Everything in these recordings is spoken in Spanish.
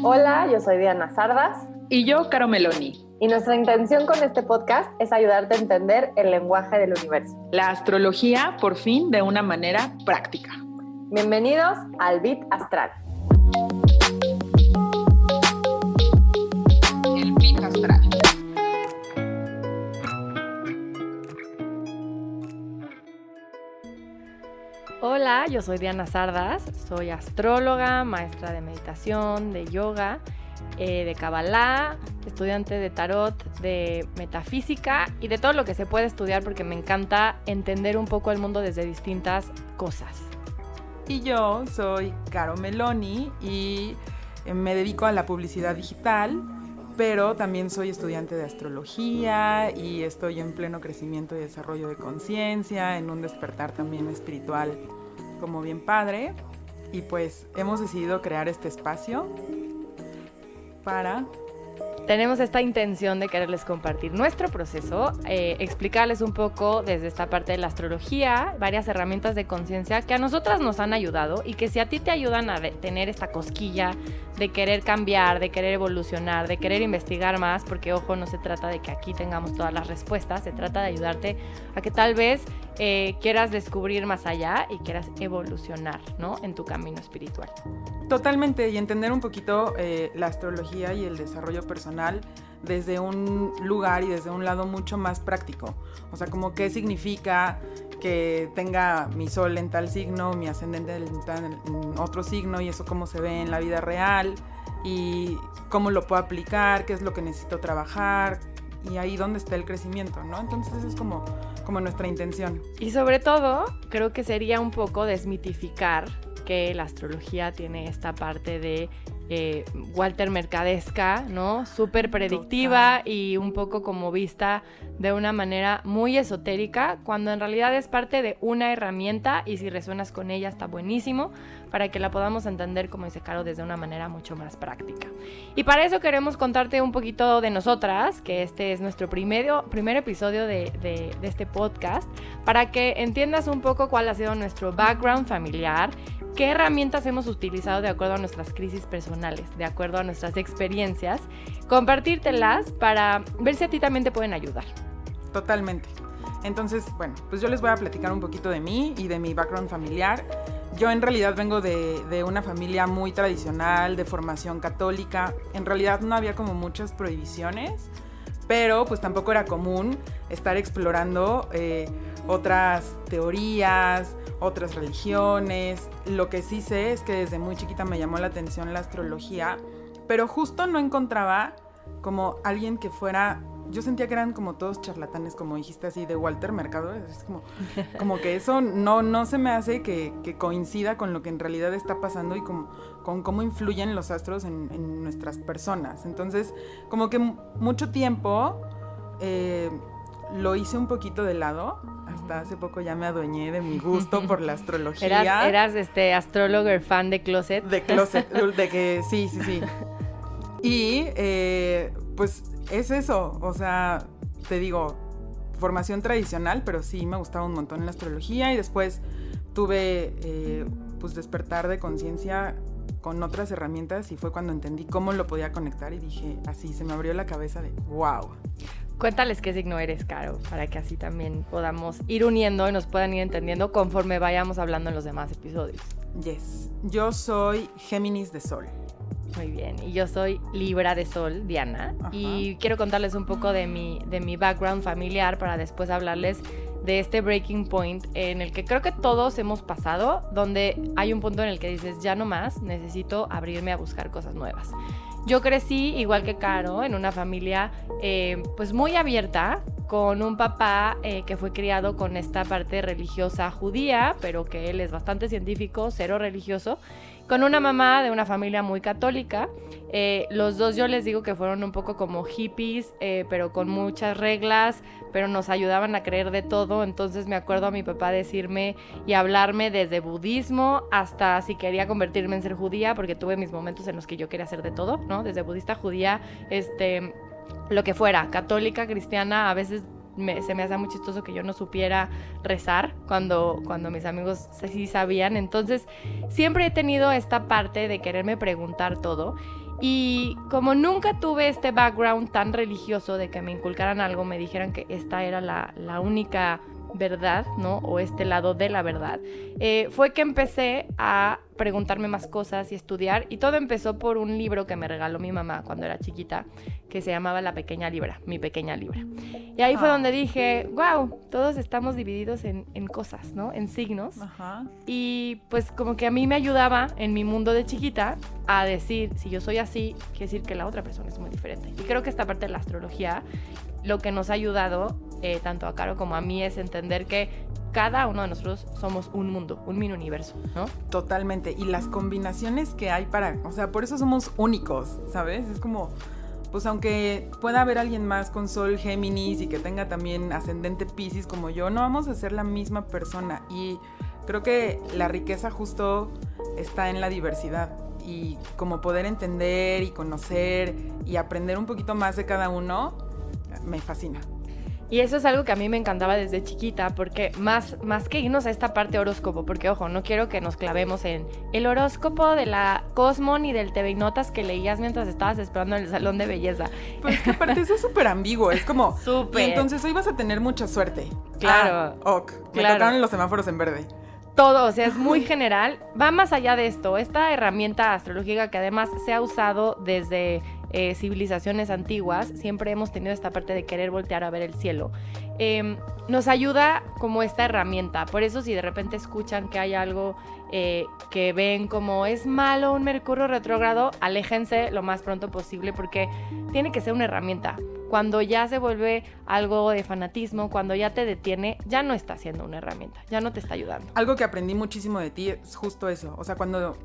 Hola, yo soy Diana Sardas. Y yo, Caro Meloni. Y nuestra intención con este podcast es ayudarte a entender el lenguaje del universo. La astrología, por fin, de una manera práctica. Bienvenidos al Beat Astral. El Beat Astral. Hola, yo soy Diana Sardas. Soy astróloga, maestra de meditación, de yoga, de Kabbalah, estudiante de tarot, de metafísica y de todo lo que se puede estudiar porque me encanta entender un poco el mundo desde distintas cosas. Y yo soy Caro Meloni y me dedico a la publicidad digital, pero también soy estudiante de astrología y estoy en pleno crecimiento y desarrollo de conciencia, en un despertar también espiritual como bien padre. Y pues hemos decidido crear este espacio para... Tenemos esta intención de quererles compartir nuestro proceso, explicarles un poco desde esta parte de la astrología, varias herramientas de conciencia que a nosotras nos han ayudado y que si a ti te ayudan a tener esta cosquilla de querer cambiar, de querer evolucionar, de querer investigar más, porque ojo, no se trata de que aquí tengamos todas las respuestas, se trata de ayudarte a que tal vez quieras descubrir más allá y quieras evolucionar, ¿no? En tu camino espiritual. Totalmente, y entender un poquito la astrología y el desarrollo personal desde un lugar y desde un lado mucho más práctico. O sea, como qué significa que tenga mi sol en tal signo, mi ascendente en otro signo, y eso cómo se ve en la vida real, y cómo lo puedo aplicar, qué es lo que necesito trabajar, y ahí donde está el crecimiento, ¿no? Entonces eso es como nuestra intención. Y sobre todo, creo que sería un poco desmitificar que la astrología tiene esta parte de Walter Mercadesca, ¿no? Súper predictiva. Total. Y un poco como vista de una manera muy esotérica, cuando en realidad es parte de una herramienta y si resuenas con ella está buenísimo para que la podamos entender, como dice Caro, desde una manera mucho más práctica. Y para eso queremos contarte un poquito de nosotras, que este es nuestro primer episodio de este podcast, para que entiendas un poco cuál ha sido nuestro background familiar, qué herramientas hemos utilizado de acuerdo a nuestras crisis personales, de acuerdo a nuestras experiencias, compartírtelas para ver si a ti también te pueden ayudar. Totalmente. Entonces, bueno, pues yo les voy a platicar un poquito de mí y de mi background familiar. Yo en realidad vengo de una familia muy tradicional, de formación católica. En realidad no había como muchas prohibiciones, pero pues tampoco era común estar explorando otras teorías, otras religiones. Lo que sí sé es que desde muy chiquita me llamó la atención la astrología, pero justo no encontraba como alguien que fuera... Yo sentía que eran como todos charlatanes, como dijiste así, de Walter Mercado. Es como que eso no se me hace que coincida con lo que en realidad está pasando y con cómo influyen los astros en nuestras personas. Entonces, como que mucho tiempo lo hice un poquito de lado. Hasta hace poco ya me adueñé de mi gusto por la astrología. Eras astrólogo fan de closet. De closet, de que sí. Y pues es eso, o sea, te digo, formación tradicional, pero sí me gustaba un montón la astrología y después tuve pues despertar de conciencia con otras herramientas y fue cuando entendí cómo lo podía conectar y dije, así se me abrió la cabeza de wow. Cuéntales qué signo eres, Caro, para que así también podamos ir uniendo y nos puedan ir entendiendo conforme vayamos hablando en los demás episodios. Yes, yo soy Géminis de Sol. Muy bien, y yo soy Libra de Sol, Diana. Ajá. Y quiero contarles un poco de mi background familiar para después hablarles de este breaking point en el que creo que todos hemos pasado, donde hay un punto en el que dices, ya no más, necesito abrirme a buscar cosas nuevas. Yo crecí, igual que Caro, en una familia pues muy abierta, con un papá que fue criado con esta parte religiosa judía, pero que él es bastante científico, cero religioso, con una mamá de una familia muy católica. Los dos yo les digo que fueron un poco como hippies, pero con muchas reglas, pero nos ayudaban a creer de todo. Entonces me acuerdo a mi papá decirme y hablarme desde budismo hasta si quería convertirme en ser judía, porque tuve mis momentos en los que yo quería hacer de todo, ¿no? Desde budista, judía, lo que fuera, católica, cristiana, a veces se me hace muy chistoso que yo no supiera rezar cuando mis amigos sí sabían. Entonces, siempre he tenido esta parte de quererme preguntar todo. Y como nunca tuve este background tan religioso de que me inculcaran algo, me dijeran que esta era la única verdad, ¿no? O este lado de la verdad, fue que empecé a preguntarme más cosas y estudiar, y todo empezó por un libro que me regaló mi mamá cuando era chiquita, que se llamaba La Pequeña Libra, Mi Pequeña Libra. Y ahí fue donde dije, wow, todos estamos divididos en cosas, ¿no? En signos. Ajá. Y pues como que a mí me ayudaba en mi mundo de chiquita a decir, si yo soy así, quiere decir que la otra persona es muy diferente. Y creo que esta parte de la astrología, lo que nos ha ayudado, tanto a Caro como a mí, es entender que cada uno de nosotros somos un mundo, un mini universo, ¿no? Totalmente. Y las combinaciones que hay o sea, por eso somos únicos, ¿sabes? Es como, pues aunque pueda haber alguien más con Sol Géminis y que tenga también ascendente Piscis como yo, no vamos a ser la misma persona. Y creo que la riqueza justo está en la diversidad. Y como poder entender y conocer y aprender un poquito más de cada uno, me fascina. Y eso es algo que a mí me encantaba desde chiquita, porque más que irnos a esta parte horóscopo, porque ojo, no quiero que nos clavemos en el horóscopo de la Cosmo ni del TV Notas que leías mientras estabas esperando en el salón de belleza. Pues que aparte eso es súper ambiguo, es como, súper. Y entonces hoy vas a tener mucha suerte. Claro. Me tocaron los semáforos en verde. Todo, o sea, es muy general. Va más allá de esto. Esta herramienta astrológica que además se ha usado desde civilizaciones antiguas, siempre hemos tenido esta parte de querer voltear a ver el cielo. Nos ayuda como esta herramienta. Por eso si de repente escuchan que hay algo que ven como es malo un Mercurio retrógrado, aléjense lo más pronto posible, porque tiene que ser una herramienta. Cuando ya se vuelve algo de fanatismo, cuando ya te detiene, ya no está siendo una herramienta, ya no te está ayudando. Algo que aprendí muchísimo de ti es justo eso. O sea, cuando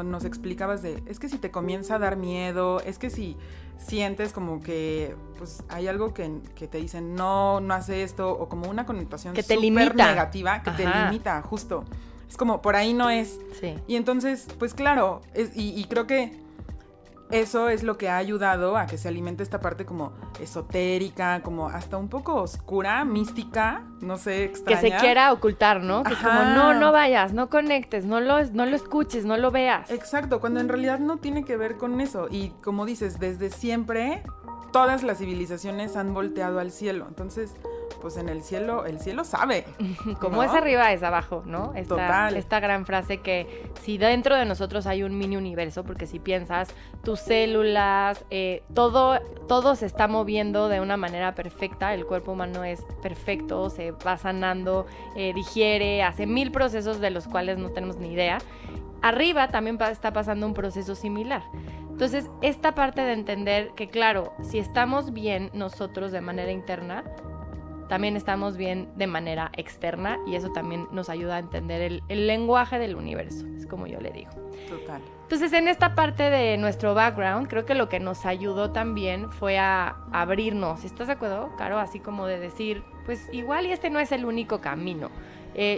nos explicabas es que si te comienza a dar miedo, es que si sientes como que pues hay algo que te dicen no hace esto, o como una connotación que te súper limita, negativa, que te limita, justo. Es como, por ahí no es. Sí. Y entonces, pues claro, y creo que eso es lo que ha ayudado a que se alimente esta parte como esotérica, como hasta un poco oscura, mística, no sé, extraña. Que se quiera ocultar, ¿no? Que es como, no vayas, no conectes, no lo escuches, no lo veas. Exacto, cuando en realidad no tiene que ver con eso. Y como dices, desde siempre todas las civilizaciones han volteado al cielo. Entonces, pues en el cielo sabe. Como ¿no? Es arriba, es abajo, ¿no? Total. Esta gran frase que si dentro de nosotros hay un mini universo, porque si piensas, tus células, todo se está moviendo de una manera perfecta, el cuerpo humano es perfecto, se va sanando, digiere, hace 1000 procesos de los cuales no tenemos ni idea. Arriba también está pasando un proceso similar. Entonces, esta parte de entender que, claro, si estamos bien nosotros de manera interna, también estamos bien de manera externa, y eso también nos ayuda a entender el lenguaje del universo, es como yo le digo. Total. Entonces, en esta parte de nuestro background, creo que lo que nos ayudó también fue a abrirnos. ¿Estás de acuerdo, Caro? Así como de decir, pues igual y este no es el único camino.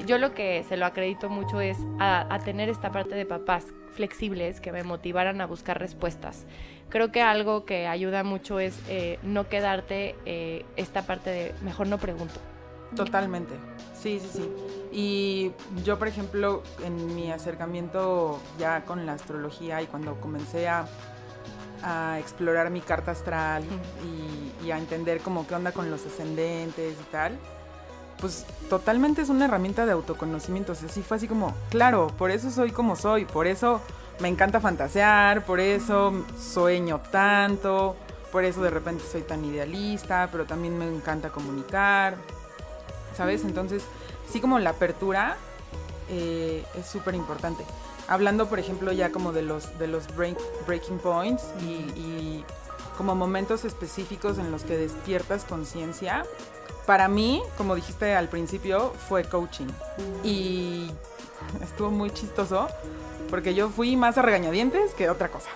Yo lo que se lo acredito mucho es a tener esta parte de papás flexibles que me motivaran a buscar respuestas. Creo que algo que ayuda mucho es no quedarte esta parte de mejor no pregunto. Totalmente, sí. Y yo, por ejemplo, en mi acercamiento ya con la astrología y cuando comencé a explorar mi carta astral y a entender como qué onda con los ascendentes y tal, pues totalmente es una herramienta de autoconocimiento. O sea, sí fue así como, claro, por eso soy como soy, por eso me encanta fantasear, por eso sueño tanto, por eso de repente soy tan idealista, pero también me encanta comunicar, ¿sabes? Entonces, sí, como la apertura es súper importante. Hablando, por ejemplo, ya como de los breaking points y como momentos específicos en los que despiertas conciencia. Para mí, como dijiste al principio, fue coaching. Y estuvo muy chistoso porque yo fui más a regañadientes que otra cosa.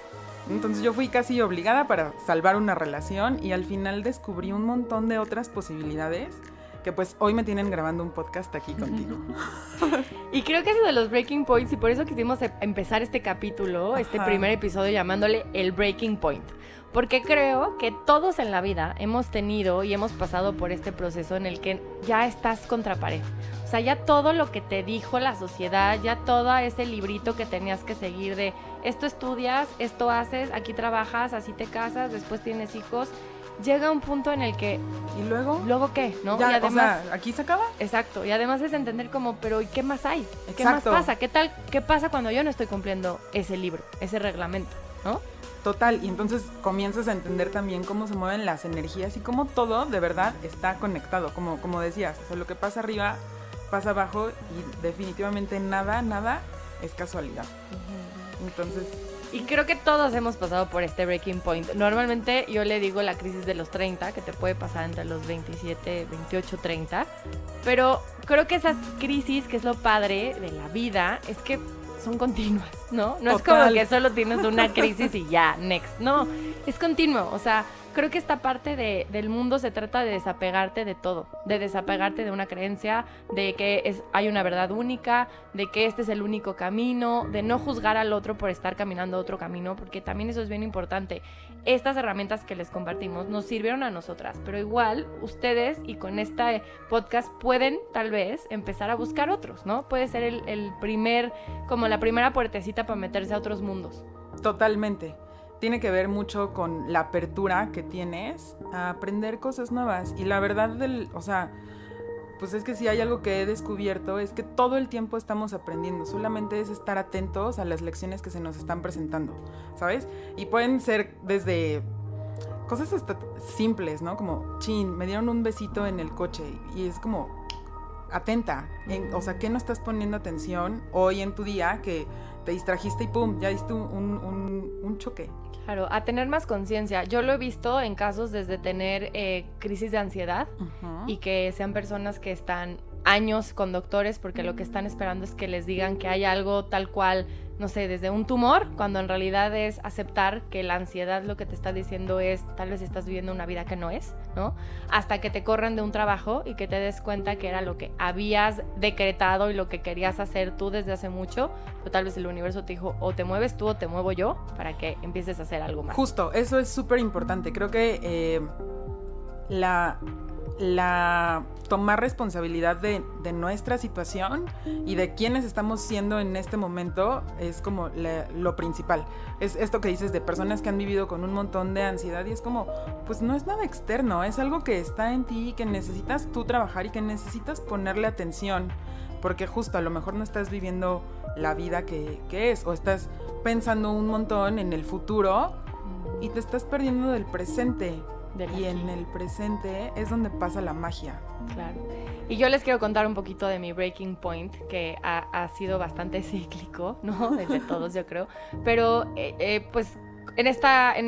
Entonces yo fui casi obligada para salvar una relación y al final descubrí un montón de otras posibilidades que pues hoy me tienen grabando un podcast aquí contigo. Y creo que eso de los breaking points, y por eso quisimos empezar este capítulo, este primer episodio llamándole el breaking point. porque creo que todos en la vida hemos tenido y hemos pasado por este proceso en el que ya estás contra pared. O sea, ya todo lo que te dijo la sociedad, ya todo ese librito que tenías que seguir de esto estudias, esto haces, aquí trabajas, así te casas, después tienes hijos, llega un punto en el que... ¿Y luego? ¿Luego qué? ¿No? Ya, y además, o sea, ¿aquí se acaba? Exacto, y además es entender como, pero ¿y qué más hay? ¿Qué Exacto. más pasa? ¿Qué pasa cuando yo no estoy cumpliendo ese libro, ese reglamento, ¿no? Total, y entonces comienzas a entender también cómo se mueven las energías y cómo todo de verdad está conectado, como decías, o sea, lo que pasa arriba pasa abajo y definitivamente nada es casualidad. Entonces... Y creo que todos hemos pasado por este breaking point. Normalmente yo le digo la crisis de los 30, que te puede pasar entre los 27, 28, 30, pero creo que esas crisis, que es lo padre de la vida, es que son continuas, ¿no? No es como que solo tienes una crisis y ya, next. No, es continuo. O sea, creo que esta parte del mundo se trata de desapegarte de todo, de desapegarte de una creencia, de que hay una verdad única, de que este es el único camino, de no juzgar al otro por estar caminando otro camino, porque también eso es bien importante. Estas herramientas que les compartimos nos sirvieron a nosotras, pero igual ustedes y con este podcast pueden tal vez empezar a buscar otros, ¿no? Puede ser el primer, como la primera puertecita para meterse a otros mundos. Totalmente. Tiene que ver mucho con la apertura que tienes a aprender cosas nuevas. Y la verdad, o sea, pues es que si hay algo que he descubierto es que todo el tiempo estamos aprendiendo. Solamente es estar atentos a las lecciones que se nos están presentando, ¿sabes? Y pueden ser desde cosas hasta simples, ¿no? Como, chin, me dieron un besito en el coche. Y es como, atenta. O sea, ¿qué no estás poniendo atención hoy en tu día que te distrajiste y pum, ya diste un choque? Claro, a tener más conciencia. Yo lo he visto en casos desde tener crisis de ansiedad y que sean personas que están años con doctores porque lo que están esperando es que les digan que hay algo tal cual, no sé, desde un tumor, cuando en realidad es aceptar que la ansiedad lo que te está diciendo es tal vez estás viviendo una vida que no es, ¿no? Hasta que te corran de un trabajo y que te des cuenta que era lo que habías decretado y lo que querías hacer tú desde hace mucho, pero tal vez el universo te dijo o te mueves tú o te muevo yo para que empieces a hacer algo más. Justo, eso es súper importante. Creo que la tomar responsabilidad de nuestra situación y de quiénes estamos siendo en este momento es como lo principal. Es esto que dices de personas que han vivido con un montón de ansiedad y es como, pues no es nada externo, es algo que está en ti y que necesitas tú trabajar y que necesitas ponerle atención, porque justo a lo mejor no estás viviendo la vida que es, o estás pensando un montón en el futuro y te estás perdiendo del presente. Y en el presente es donde pasa la magia. Claro. Y yo les quiero contar un poquito de mi breaking point, que ha sido bastante cíclico, ¿no? Desde todos, yo creo. Pero, pues, en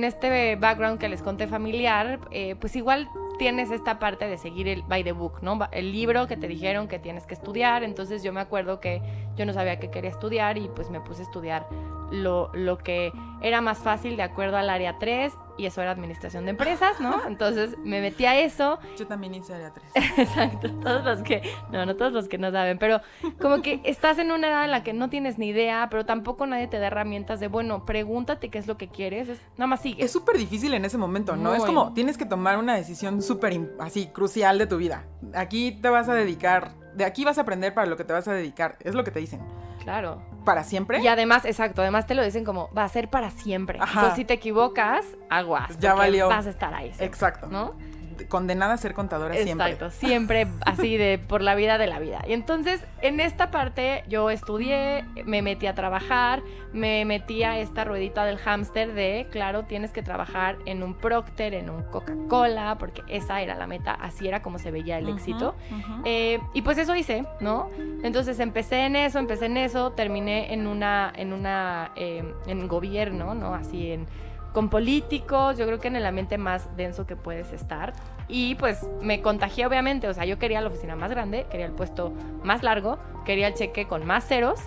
este background que les conté familiar, pues igual tienes esta parte de seguir el by the book, ¿no? El libro que te dijeron que tienes que estudiar. Entonces yo me acuerdo que yo no sabía qué quería estudiar y pues me puse a estudiar lo que era más fácil de acuerdo al área 3 y eso era administración de empresas, ¿no? Entonces me metí a eso. Yo también hice área 3. Exacto, no todos los que no saben, pero como que estás en una edad en la que no tienes ni idea, pero tampoco nadie te da herramientas de, bueno, pregúntate qué es lo que quieres, nada más sigue. Es súper difícil en ese momento, ¿no? Es como, tienes que tomar una decisión súper así, crucial de tu vida. Aquí te vas a dedicar, de aquí vas a aprender para lo que te vas a dedicar, es lo que te dicen. Claro. ¿Para siempre? Y además, exacto, además te lo dicen como, va a ser para siempre. Ajá. Entonces, si te equivocas, aguas. Ya valió. Vas a estar ahí. Exacto. ¿No? Condenada a ser contadora siempre. Exacto, siempre así por la vida de la vida. Y entonces, en esta parte, yo estudié, me metí a trabajar, me metí a esta ruedita del hámster de, claro, tienes que trabajar en un Procter, en un Coca-Cola, porque esa era la meta, así era como se veía el éxito. Y pues eso hice, ¿no? Entonces empecé en eso, terminé en gobierno, ¿no? Así con políticos, yo creo que en el ambiente más denso que puedes estar. Y pues me contagié obviamente, o sea, yo quería la oficina más grande, quería el puesto más largo, quería el cheque con más ceros.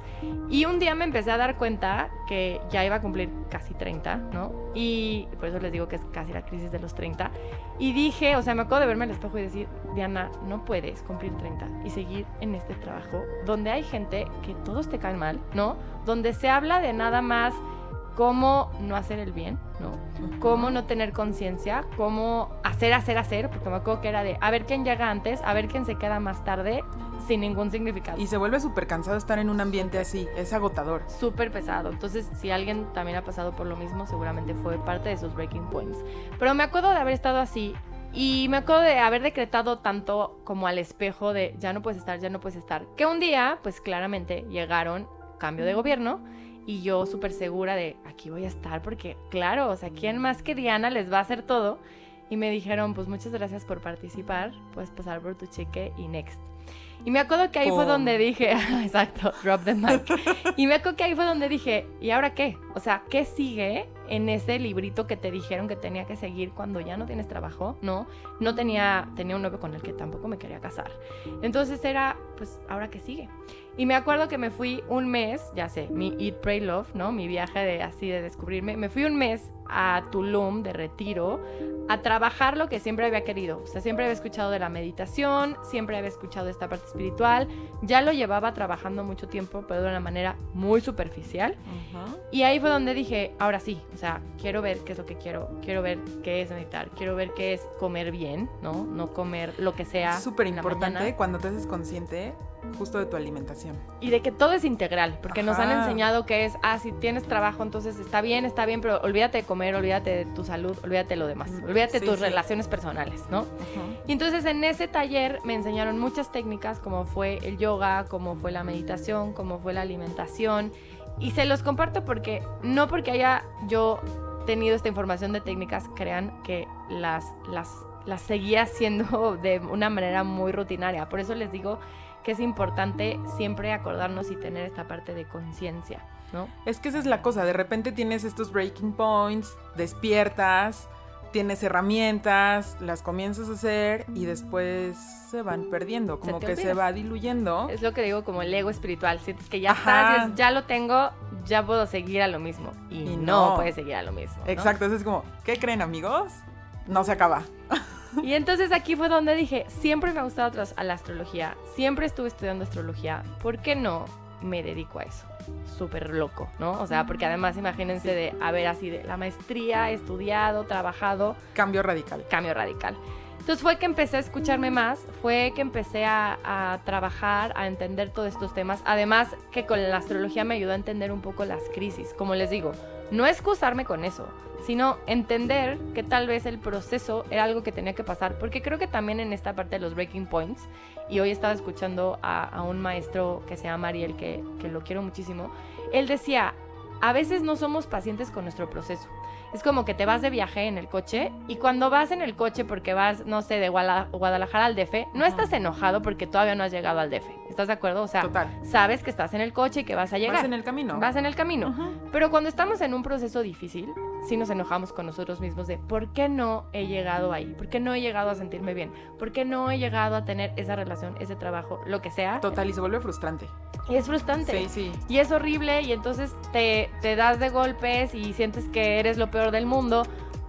Y un día me empecé a dar cuenta que ya iba a cumplir casi 30, ¿no? Y por eso les digo que es casi la crisis de los 30. Y dije, o sea, me acuerdo de verme al espejo y decir, Diana, no puedes cumplir 30 y seguir en este trabajo donde hay gente que todos te caen mal, ¿no? Donde se habla de nada más cómo no hacer el bien, ¿no? Cómo no tener conciencia, cómo hacer, porque me acuerdo que era de a ver quién llega antes, a ver quién se queda más tarde, sin ningún significado. Y se vuelve súper cansado estar en un ambiente así, es agotador. Súper pesado. Entonces, si alguien también ha pasado por lo mismo, seguramente fue parte de sus breaking points. Pero me acuerdo de haber estado así y me acuerdo de haber decretado tanto como al espejo de ya no puedes estar, que un día, pues claramente llegaron cambio de gobierno y yo súper segura de aquí voy a estar porque, claro, o sea, ¿quién más que Diana les va a hacer todo? Y me dijeron, pues muchas gracias por participar, puedes pasar por tu cheque y next. Y me acuerdo que ahí fue donde dije, exacto, drop the mic. Y me acuerdo que ahí fue donde dije, ¿y ahora qué? O sea, ¿qué sigue en ese librito que te dijeron que tenía que seguir cuando ya no tienes trabajo? No tenía un novio con el que tampoco me quería casar. Entonces era, pues, ¿ahora qué sigue? Y me acuerdo que me fui un mes, ya sé, mi Eat, Pray, Love, ¿no? Mi viaje de descubrirme. Me fui un mes a Tulum de retiro a trabajar lo que siempre había querido. O sea, siempre había escuchado de la meditación, siempre había escuchado de esta parte espiritual. Ya lo llevaba trabajando mucho tiempo, pero de una manera muy superficial. Y ahí fue donde dije, ahora sí, o sea, quiero ver qué es lo que quiero ver qué es meditar, quiero ver qué es comer bien, ¿no? No comer lo que sea. Es súper importante cuando te haces consciente justo de tu alimentación. Y de que todo es integral, porque nos han enseñado que es, si tienes trabajo, entonces está bien, pero olvídate de comer, olvídate de tu salud, olvídate de lo demás, olvídate de tus relaciones personales, ¿no? Y entonces en ese taller me enseñaron muchas técnicas, como fue el yoga, como fue la meditación, como fue la alimentación, y se los comparto porque, no porque haya yo tenido esta información de técnicas, crean que las seguía haciendo de una manera muy rutinaria. Por eso les digo que es importante siempre acordarnos y tener esta parte de conciencia, ¿no? Es que esa es la cosa, de repente tienes estos breaking points, despiertas, tienes herramientas, las comienzas a hacer y después se van perdiendo, como que se va diluyendo. Es lo que digo, como el ego espiritual, sientes que ya estás, ya lo tengo, ya puedo seguir a lo mismo y no puedes seguir a lo mismo, ¿no? Exacto, eso es como, ¿qué creen, amigos? No se acaba. Y entonces aquí fue donde dije, siempre me ha gustado a la astrología, siempre estuve estudiando astrología, ¿por qué no me dedico a eso? Súper loco, ¿no? O sea, porque además imagínense de haber así de la maestría, estudiado, trabajado. Cambio radical. Entonces fue que empecé a escucharme más, fue que empecé a trabajar, a entender todos estos temas. Además que con la astrología me ayudó a entender un poco las crisis. Como les digo, no excusarme con eso, sino entender que tal vez el proceso era algo que tenía que pasar. Porque creo que también en esta parte de los breaking points, y hoy estaba escuchando a un maestro que se llama Ariel, que lo quiero muchísimo, él decía, a veces no somos pacientes con nuestro proceso. Es como que te vas de viaje en el coche y cuando vas en el coche porque vas, no sé, de Guadalajara al DF, no estás enojado porque todavía no has llegado al DF. ¿Estás de acuerdo? O sea, sabes que estás en el coche y que vas a llegar. Vas en el camino. Pero cuando estamos en un proceso difícil, sí nos enojamos con nosotros mismos de ¿por qué no he llegado ahí? ¿Por qué no he llegado a sentirme bien? ¿Por qué no he llegado a tener esa relación, ese trabajo, lo que sea? Total, y se vuelve frustrante. Y es frustrante. Sí. Y es horrible y entonces te das de golpes y sientes que eres lo peor del mundo,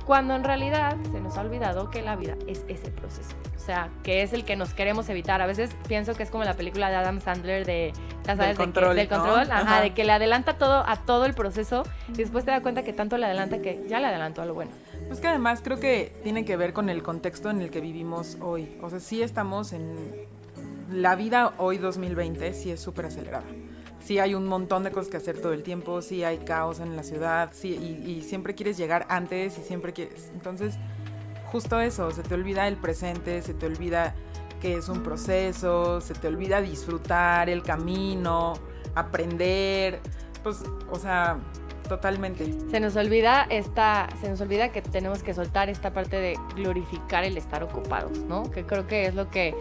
cuando en realidad se nos ha olvidado que la vida es ese proceso. O sea, que es el que nos queremos evitar. A veces pienso que es como la película de Adam Sandler de, ya sabes, del control, ¿no? De que le adelanta todo a todo el proceso y después te das cuenta que tanto le adelanta que ya le adelantó a lo bueno. Pues que además creo que tiene que ver con el contexto en el que vivimos hoy. O sea, sí estamos en... La vida hoy 2020 sí es súper acelerada. Sí hay un montón de cosas que hacer todo el tiempo, sí hay caos en la ciudad, sí, y siempre quieres llegar antes y siempre quieres... Entonces, justo eso, se te olvida el presente, se te olvida que es un proceso, se te olvida disfrutar el camino, aprender, pues, o sea, totalmente. Se nos olvida que tenemos que soltar esta parte de glorificar el estar ocupados, ¿no? Que creo que es lo que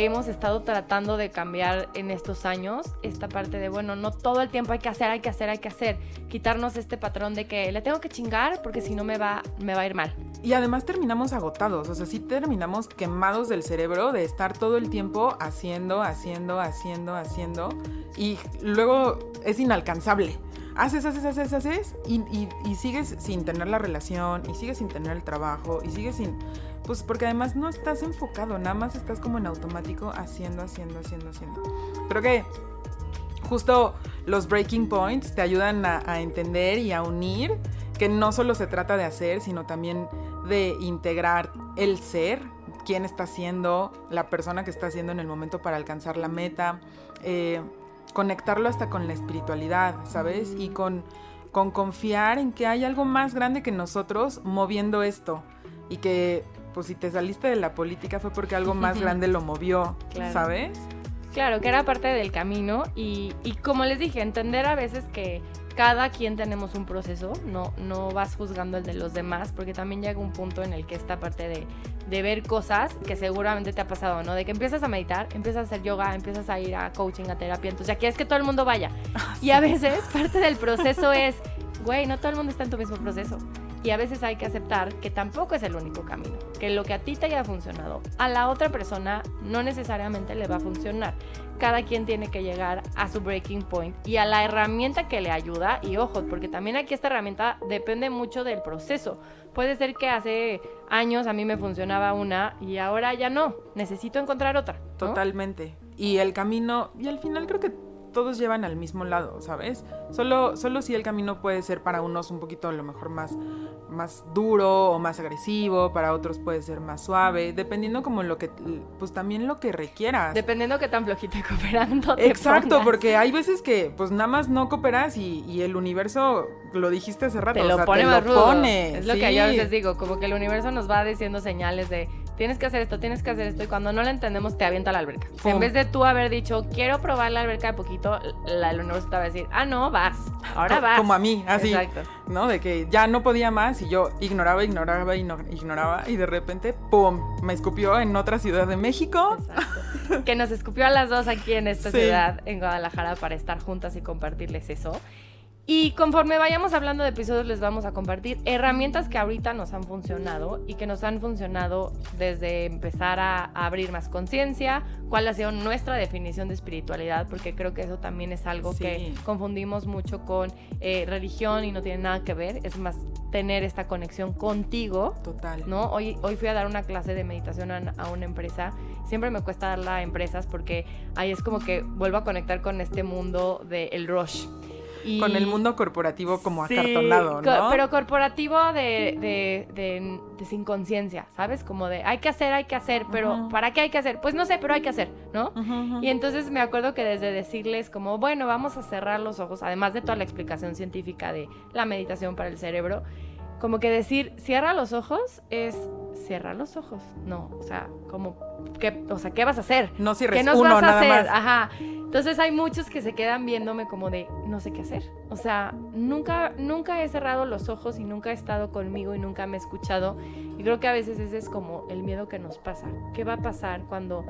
hemos estado tratando de cambiar en estos años, esta parte de, bueno, no todo el tiempo hay que hacer, quitarnos este patrón de que le tengo que chingar porque si no me va a ir mal. Y además terminamos agotados, o sea, sí terminamos quemados del cerebro de estar todo el tiempo haciendo, y luego es inalcanzable. Haces y sigues sin tener la relación, y sigues sin tener el trabajo, y sigues sin... Pues porque además no estás enfocado, nada más estás como en automático haciendo. Creo que justo los breaking points te ayudan a entender y a unir que no solo se trata de hacer, sino también de integrar el ser, quién está siendo, la persona que está siendo en el momento para alcanzar la meta, conectarlo hasta con la espiritualidad, ¿sabes? Y con confiar en que hay algo más grande que nosotros moviendo esto y que, pues, si te saliste de la política fue porque algo más grande lo movió, claro. ¿Sabes? Claro, que era parte del camino y como les dije, entender a veces que cada quien tenemos un proceso, no vas juzgando el de los demás, porque también llega un punto en el que esta parte de ver cosas que seguramente te ha pasado, ¿no? De que empiezas a meditar, empiezas a hacer yoga, empiezas a ir a coaching, a terapia, entonces ya quieres que todo el mundo vaya. Y a veces parte del proceso es, güey, no todo el mundo está en tu mismo proceso. Y a veces hay que aceptar que tampoco es el único camino, que lo que a ti te haya funcionado, a la otra persona no necesariamente le va a funcionar. Cada quien tiene que llegar a su breaking point y a la herramienta que le ayuda. Y ojo, porque también aquí esta herramienta depende mucho del proceso. Puede ser que hace años a mí me funcionaba una y ahora ya no. Necesito encontrar otra, ¿no? Totalmente. Y el camino, y al final creo que todos llevan al mismo lado, ¿sabes? Solo si el camino puede ser para unos un poquito a lo mejor más duro o más agresivo, para otros puede ser más suave, dependiendo como lo que, pues también lo que requieras. Dependiendo qué tan flojita cooperando te Exacto, pongas. porque hay veces que pues nada más no cooperas y el universo, lo dijiste hace rato, te lo o sea, pone te más lo rudo. pone. Es lo sí. que yo a veces digo, como que el universo nos va diciendo señales de tienes que hacer esto, tienes que hacer esto, y cuando no lo entendemos te avienta a la alberca. O sea, en vez de tú haber dicho, quiero probar la alberca de poquito, el universo te va a decir, no, vas, ahora vas. Como a mí, así, exacto, ¿no? De que ya no podía más y yo ignoraba, y de repente, ¡pum!, me escupió en otra ciudad de México. Exacto. Que nos escupió a las dos aquí en esta Sí. ciudad, en Guadalajara, para estar juntas y compartirles eso. Y conforme vayamos hablando de episodios les vamos a compartir herramientas que ahorita nos han funcionado y que nos han funcionado desde empezar a abrir más conciencia, cuál ha sido nuestra definición de espiritualidad, porque creo que eso también es algo que confundimos mucho con religión y no tiene nada que ver, es más tener esta conexión contigo. Total. ¿No? Hoy fui a dar una clase de meditación a una empresa. Siempre me cuesta darla a empresas porque ahí es como que vuelvo a conectar con este mundo del rush. Y con el mundo corporativo como acartonado, ¿no? Pero corporativo de sin conciencia, ¿sabes? Como de hay que hacer, pero ¿para qué hay que hacer? Pues no sé, pero hay que hacer, ¿no? Y entonces me acuerdo que desde decirles como, bueno, vamos a cerrar los ojos, además de toda la explicación científica de la meditación para el cerebro, como que decir, cierra los ojos es cierra los ojos. No, o sea, como, ¿qué vas a hacer? No cierres ¿Qué nos uno, vas a nada hacer? más. Ajá. Entonces hay muchos que se quedan viéndome como de, no sé qué hacer. O sea, nunca he cerrado los ojos y nunca he estado conmigo y nunca me he escuchado. Y creo que a veces ese es como el miedo que nos pasa. ¿Qué va a pasar cuando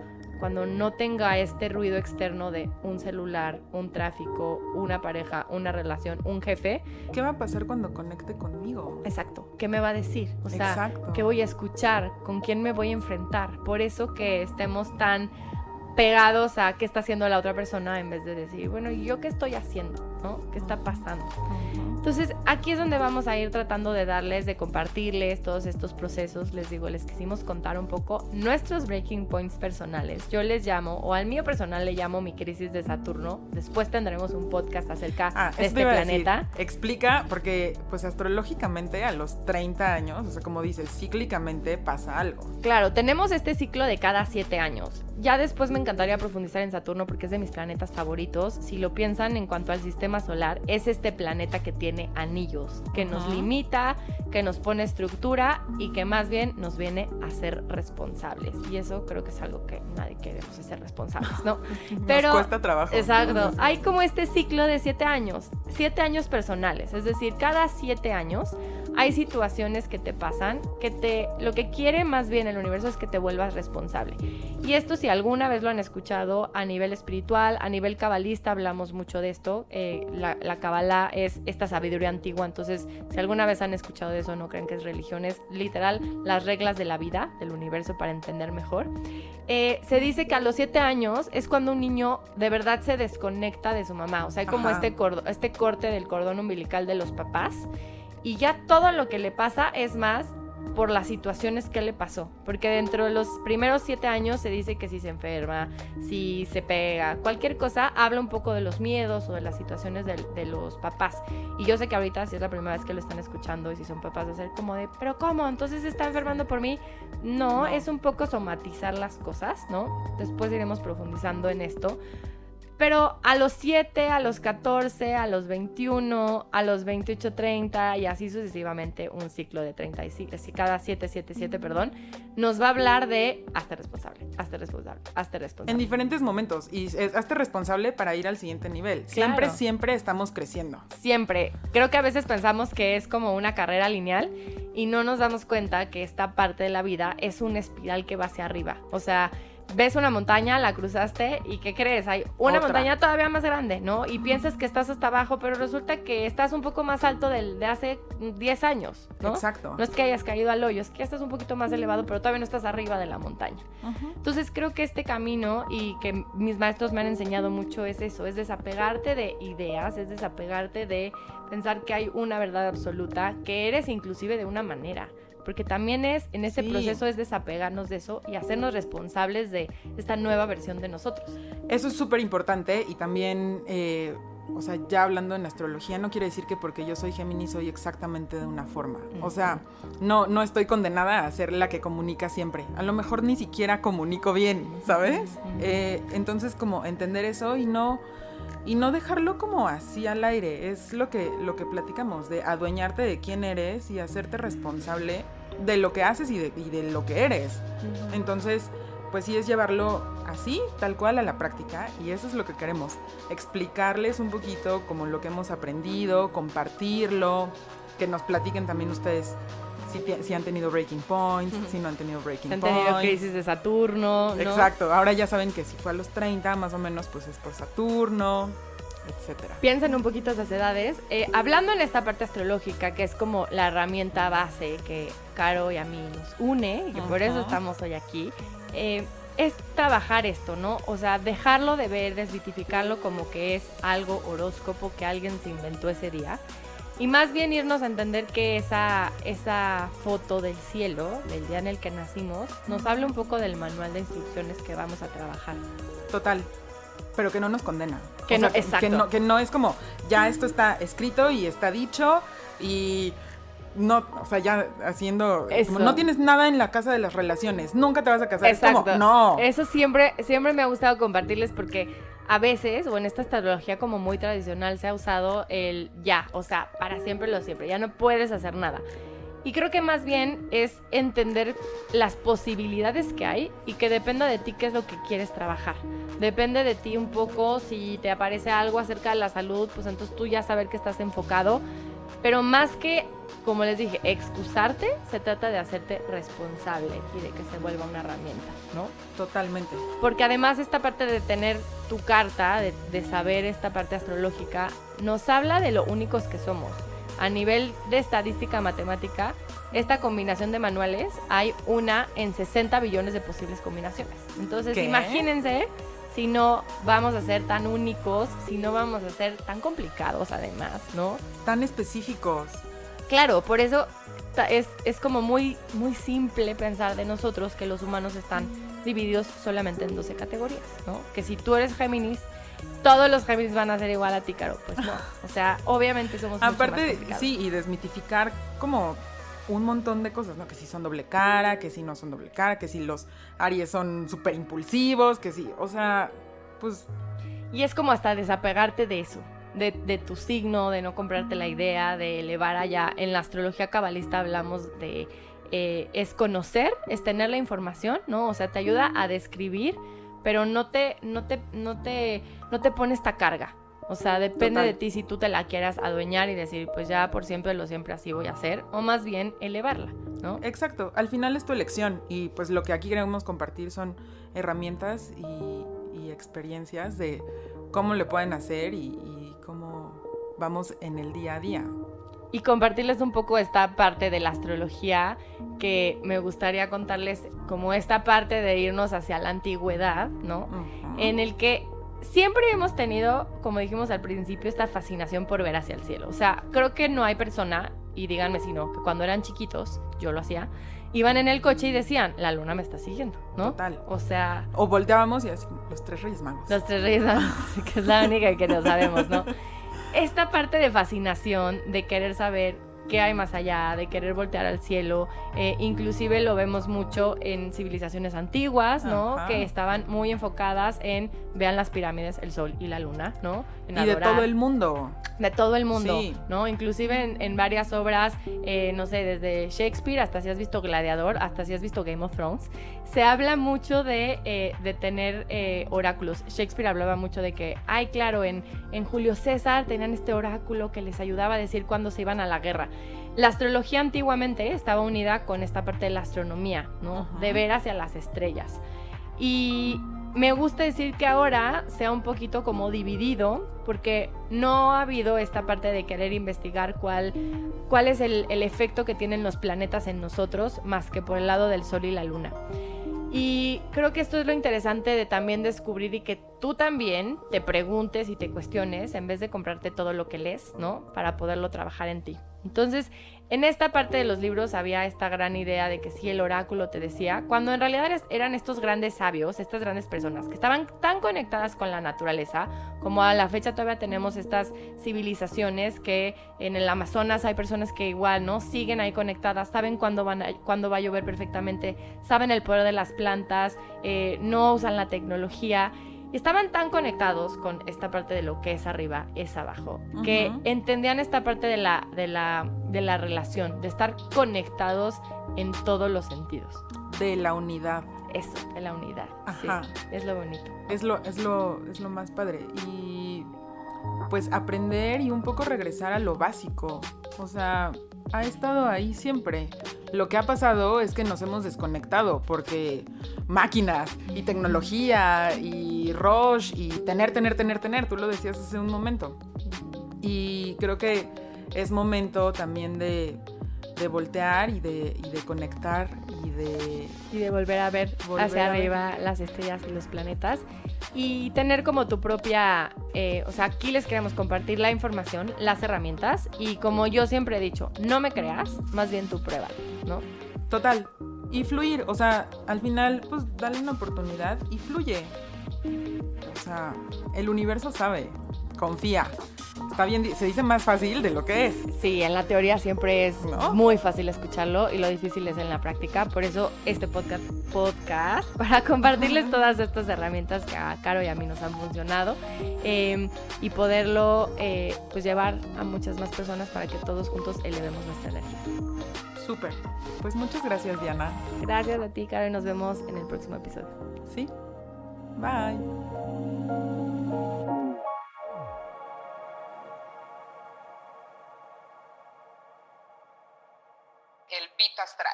no tenga este ruido externo de un celular, un tráfico, una pareja, una relación, un jefe? ¿Qué va a pasar cuando conecte conmigo? Exacto. ¿Qué me va a decir? O sea, exacto. ¿qué voy a escuchar? ¿Con quién me voy a enfrentar? Por eso que estemos tan pegados a qué está haciendo la otra persona en vez de decir, bueno, ¿y yo qué estoy haciendo? ¿No? ¿Qué está pasando? Entonces, aquí es donde vamos a ir tratando de compartirles todos estos procesos. Les digo, les quisimos contar un poco nuestros breaking points personales. Yo les llamo, o al mío personal le llamo mi crisis de Saturno. Después tendremos un podcast acerca de este planeta. Explica, porque pues astrológicamente a los 30 años, o sea, como dices, cíclicamente pasa algo. Claro, tenemos este ciclo de cada 7 años. Ya después me encantaría profundizar en Saturno porque es de mis planetas favoritos. Si lo piensan en cuanto al sistema solar, es este planeta que tiene anillos, que nos limita, que nos pone estructura y que más bien nos viene a ser responsables. Y eso creo que es algo que nadie queremos, ser responsables, ¿no? Pero nos cuesta trabajo. Exacto. Hay como este ciclo de 7 años, 7 años personales, es decir, cada 7 años hay situaciones que te pasan, lo que quiere más bien el universo es que te vuelvas responsable. Y esto, si alguna vez lo han escuchado a nivel espiritual, a nivel cabalista, hablamos mucho de esto. La Kabbalah es esta sabiduría antigua, entonces si alguna vez han escuchado de eso, no crean que es religión, es literal las reglas de la vida, del universo, para entender mejor. Se dice que a los 7 años es cuando un niño de verdad se desconecta de su mamá, o sea, hay como este corte del cordón umbilical de los papás, y ya todo lo que le pasa es más por las situaciones que le pasó, porque dentro de los primeros 7 años se dice que si se enferma, si se pega, cualquier cosa, habla un poco de los miedos o de las situaciones de los papás. Y yo sé que ahorita, si es la primera vez que lo están escuchando y si son papás, de ser como de, ¿pero cómo? ¿Entonces se está enfermando por mí? No, es un poco somatizar las cosas, ¿no? Después iremos profundizando en esto. Pero a los 7, a los 14, a los 21, a los 28, 30 y así sucesivamente un ciclo de 35, cada 7, nos va a hablar de hazte responsable. En diferentes momentos y hazte responsable para ir al siguiente nivel. Claro. Siempre estamos creciendo. Siempre. Creo que a veces pensamos que es como una carrera lineal y no nos damos cuenta que esta parte de la vida es una espiral que va hacia arriba. O sea, ves una montaña, la cruzaste y ¿qué crees? Hay una montaña todavía más grande, ¿no? Y piensas que estás hasta abajo, pero resulta que estás un poco más alto de hace 10 años, ¿no? Exacto. No es que hayas caído al hoyo, es que ya estás un poquito más elevado, pero todavía no estás arriba de la montaña. Entonces creo que este camino y que mis maestros me han enseñado mucho es eso, es desapegarte de ideas, es desapegarte de pensar que hay una verdad absoluta, que eres inclusive de una manera. Porque también en ese proceso es desapegarnos de eso y hacernos responsables de esta nueva versión de nosotros. Eso es súper importante y también, o sea, ya hablando en astrología, no quiere decir que porque yo soy Géminis soy exactamente de una forma. O sea, no estoy condenada a ser la que comunica siempre. A lo mejor ni siquiera comunico bien, ¿sabes? Entonces, como entender eso y no dejarlo como así al aire. Es lo que platicamos, de adueñarte de quién eres y hacerte responsable de lo que haces y de lo que eres. Entonces, pues sí es llevarlo así, tal cual, a la práctica, y eso es lo que queremos. Explicarles un poquito como lo que hemos aprendido, compartirlo, que nos platiquen también ustedes si han tenido breaking points, si no han tenido breaking points. Han tenido crisis de Saturno, ¿no? Exacto, ahora ya saben que si fue a los 30, más o menos, pues es por Saturno, etcétera. Piensen un poquito esas edades. Hablando en esta parte astrológica, que es como la herramienta base que Caro y a mí nos une, y por eso estamos hoy aquí, es trabajar esto, ¿no? O sea, dejarlo de ver, desmitificarlo como que es algo horóscopo que alguien se inventó ese día. Y más bien irnos a entender que esa foto del cielo, del día en el que nacimos, nos habla un poco del manual de instrucciones que vamos a trabajar. Total, pero que no nos condena. Exacto. Que no es como, ya esto está escrito y está dicho y no, o sea, ya haciendo, como, no tienes nada en la casa de las relaciones, nunca te vas a casar. Exacto. Es como, no. Eso siempre me ha gustado compartirles porque a veces, o en esta astrología como muy tradicional, se ha usado el ya, o sea, para siempre lo siempre, ya no puedes hacer nada. Y creo que más bien es entender las posibilidades que hay y que dependa de ti qué es lo que quieres trabajar. Depende de ti un poco, si te aparece algo acerca de la salud, pues entonces tú ya saber que estás enfocado. Pero más que, como les dije, excusarte, se trata de hacerte responsable y de que se vuelva una herramienta, ¿no? Totalmente. Porque además esta parte de tener tu carta, de saber esta parte astrológica, nos habla de lo únicos que somos. A nivel de estadística matemática, esta combinación de manuales hay una en 60 billones de posibles combinaciones. Entonces, imagínense si no vamos a ser tan únicos, si no vamos a ser tan complicados además, ¿no? Tan específicos. Claro, por eso es como muy, muy simple pensar de nosotros que los humanos están divididos solamente en 12 categorías, ¿no? Que si tú eres Géminis, todos los Géminis van a ser igual a ti, Caro. Pues no, o sea, obviamente somos mucho más complicados. Sí, y desmitificar como un montón de cosas, ¿no? Que si son doble cara, que si no son doble cara, que si los Aries son súper impulsivos, que si, o sea, pues... Y es como hasta desapegarte de eso, de tu signo, de no comprarte la idea, de elevar allá. En la astrología cabalista hablamos de... es conocer, es tener la información, ¿no? O sea, te ayuda a describir, pero no te pone esta carga. O sea, depende de ti si tú te la quieras adueñar y decir, pues ya por siempre lo siempre así voy a hacer, o más bien elevarla, ¿no? Exacto, al final es tu elección y pues lo que aquí queremos compartir son herramientas y experiencias de cómo le pueden hacer y cómo vamos en el día a día. Y compartirles un poco esta parte de la astrología que me gustaría contarles, como esta parte de irnos hacia la antigüedad, ¿no? Uh-huh. En el que siempre hemos tenido, como dijimos al principio, esta fascinación por ver hacia el cielo. O sea, creo que no hay persona, y díganme si no, que cuando eran chiquitos yo lo hacía, iban en el coche y decían, la luna me está siguiendo, ¿no? Total. O sea... O volteábamos y así, los 3 Reyes Magos. Los 3 Reyes Magos, que es la única que no sabemos, ¿no? Esta parte de fascinación, de querer saber qué hay más allá, de querer voltear al cielo, inclusive lo vemos mucho en civilizaciones antiguas, ¿no? Ajá. Que estaban muy enfocadas en, vean las pirámides, el sol y la luna, ¿no? En y de todo el mundo. De todo el mundo, Sí. ¿no? Inclusive en varias obras, no sé, desde Shakespeare hasta si has visto Gladiador, hasta si has visto Game of Thrones, se habla mucho de tener oráculos. Shakespeare hablaba mucho de que, ay, claro, en Julio César tenían este oráculo que les ayudaba a decir cuándo se iban a la guerra. La astrología antiguamente estaba unida con esta parte de la astronomía, ¿no? Ajá. De ver hacia las estrellas. Y me gusta decir que ahora sea un poquito como dividido, porque no ha habido esta parte de querer investigar cuál es el efecto que tienen los planetas en nosotros, más que por el lado del sol y la luna. Y creo que esto es lo interesante de también descubrir y que tú también te preguntes y te cuestiones en vez de comprarte todo lo que lees, ¿no? Para poderlo trabajar en ti. Entonces, en esta parte de los libros había esta gran idea de que sí, el oráculo te decía, cuando en realidad eran estos grandes sabios, estas grandes personas que estaban tan conectadas con la naturaleza, como a la fecha todavía tenemos estas civilizaciones que en el Amazonas hay personas que igual, ¿no? Siguen ahí conectadas, saben cuándo va a llover perfectamente, saben el poder de las plantas, no usan la tecnología. Y estaban tan conectados con esta parte de lo que es arriba, es abajo, que entendían esta parte de la relación, de estar conectados en todos los sentidos. De la unidad. Eso, de la unidad. Ajá. Sí, es lo bonito. Es lo más padre. Y pues aprender y un poco regresar a lo básico. O sea, ha estado ahí siempre. Lo que ha pasado es que nos hemos desconectado porque máquinas y tecnología y rush y tener, tú lo decías hace un momento. Y creo que es momento también de voltear y de conectar y de volver a ver hacia arriba las estrellas y los planetas y tener como tu propia, o sea, aquí les queremos compartir la información, las herramientas y como yo siempre he dicho, no me creas, más bien tú prueba, ¿no? Total. Y fluir, o sea, al final, pues dale una oportunidad y fluye. O sea, el universo sabe, confía. Está bien, se dice más fácil de lo que es. Sí, en la teoría siempre es ¿No? muy fácil escucharlo y lo difícil es en la práctica. Por eso este podcast para compartirles todas estas herramientas que a Caro y a mí nos han funcionado y poderlo pues llevar a muchas más personas para que todos juntos elevemos nuestra energía. Súper. Pues muchas gracias, Diana. Gracias a ti, Caro, y nos vemos en el próximo episodio. Sí. Bye. El Pito Astral.